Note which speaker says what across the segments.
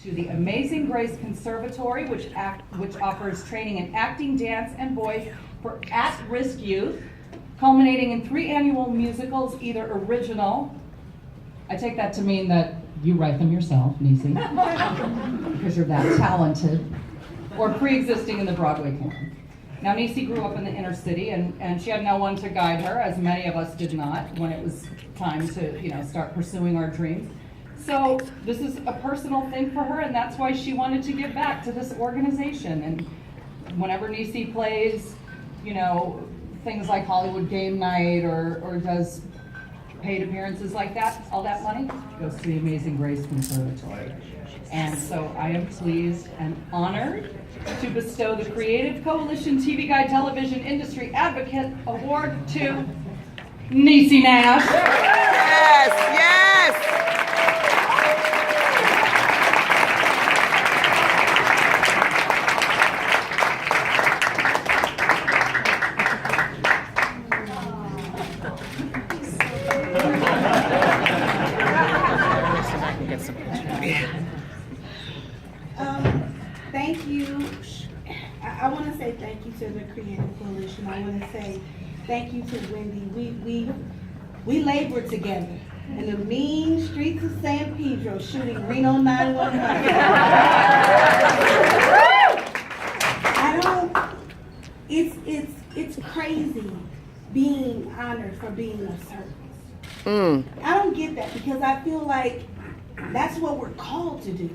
Speaker 1: to the Amazing Grace Conservatory, which offers training in acting, dance, and voice for at-risk youth, culminating in 3 annual musicals, either original, I take that to mean that you write them yourself, Niecy, because you're that talented, or pre-existing in the Broadway canon. Now, Niecy grew up in the inner city, and she had no one to guide her, as many of us did not, when it was time to, start pursuing our dreams. So this is a personal thing for her, and that's why she wanted to give back to this organization. And whenever Niecy plays, things like Hollywood Game Night or does paid appearances like that, all that money goes to the Amazing Grace Conservatory. And so I am pleased and honored to bestow the Creative Coalition TV Guide Television Industry Advocate Award to Niecy Nash.
Speaker 2: Yes, yes.
Speaker 3: Thank you. I want to say thank you to the Creative Coalition. I want to say thank you to Wendy. We labored together in the mean streets of San Pedro shooting Reno 911. It's crazy being honored for being of service. I don't get that because I feel like that's what we're called to do.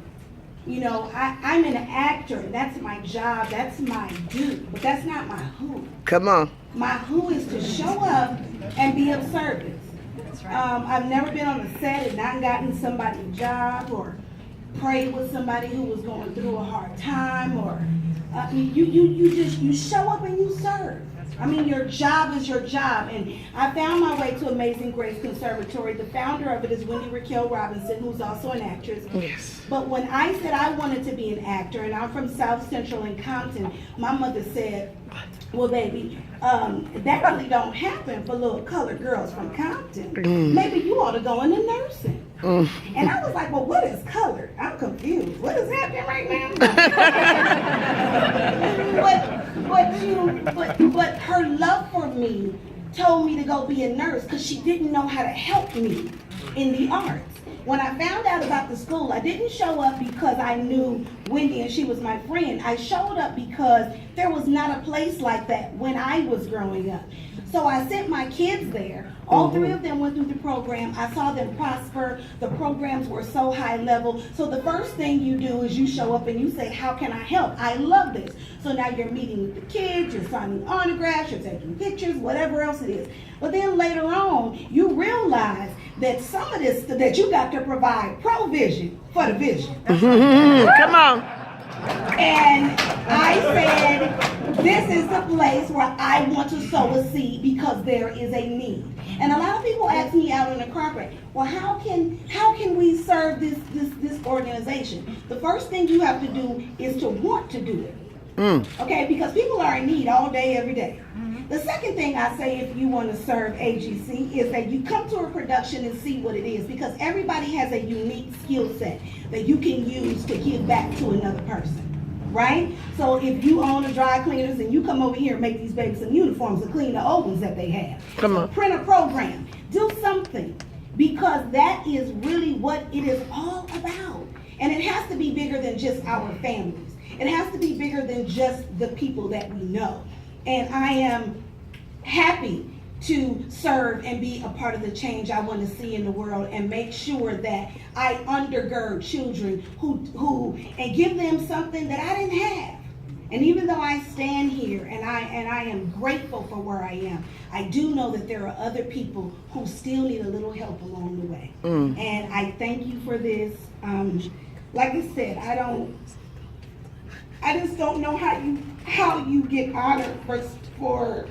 Speaker 3: I'm an actor, and that's my job, that's my due, but that's not my who.
Speaker 2: Come on.
Speaker 3: My who is to show up and be of service.
Speaker 1: That's right.
Speaker 3: I've never been on a set and not gotten somebody a job or prayed with somebody who was going through a hard time or you show up and you serve. I mean, your job is your job. And I found my way to Amazing Grace Conservatory. The founder of it is Wendy Raquel Robinson, who's also an actress.
Speaker 2: Yes.
Speaker 3: But when I said I wanted to be an actor, and I'm from South Central in Compton, my mother said, well, baby, that really don't happen for little colored girls from Compton. Maybe you ought to go into nursing. And I was like, well, what is colored? I'm confused. What is happening right now? but her love for me told me to go be a nurse because she didn't know how to help me in the arts. When I found out about the school, I didn't show up because I knew Wendy and she was my friend. I showed up because there was not a place like that when I was growing up. So I sent my kids there. All 3 of them went through the program. I saw them prosper. The programs were so high level. So the first thing you do is you show up and you say, how can I help? I love this. So now you're meeting with the kids, you're signing autographs, you're taking pictures, whatever else it is. But then later on, you realize that some of this, that you got to provide provision for the vision.
Speaker 2: Come on.
Speaker 3: And I said, this is the place where I want to sow a seed because there is a need. And a lot of people ask me out on the carpet, well, how can we serve this organization? The first thing you have to do is to want to do it. Okay, because people are in need all day, every day. The second thing I say if you want to serve AGC is that you come to a production and see what it is, because everybody has a unique skill set that you can use to give back to another person, right? So if you own a dry cleaners and you come over here and make these babies some uniforms to clean the old ones that they have.
Speaker 2: Come on.
Speaker 3: Print a program, do something, because that is really what it is all about. And it has to be bigger than just our families. It has to be bigger than just the people that we know. And I am happy to serve and be a part of the change I want to see in the world and make sure that I undergird children who and give them something that I didn't have. And even though I stand here and I am grateful for where I am, I do know that there are other people who still need a little help along the way. And I thank you for this. Like I said, I just don't know how you get honored for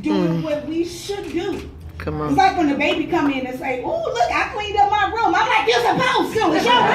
Speaker 3: doing what we should do.
Speaker 2: Come on.
Speaker 3: It's like when the baby come in and say, "Oh, look, I cleaned up my room." I'm like, "You're supposed to. It's your room."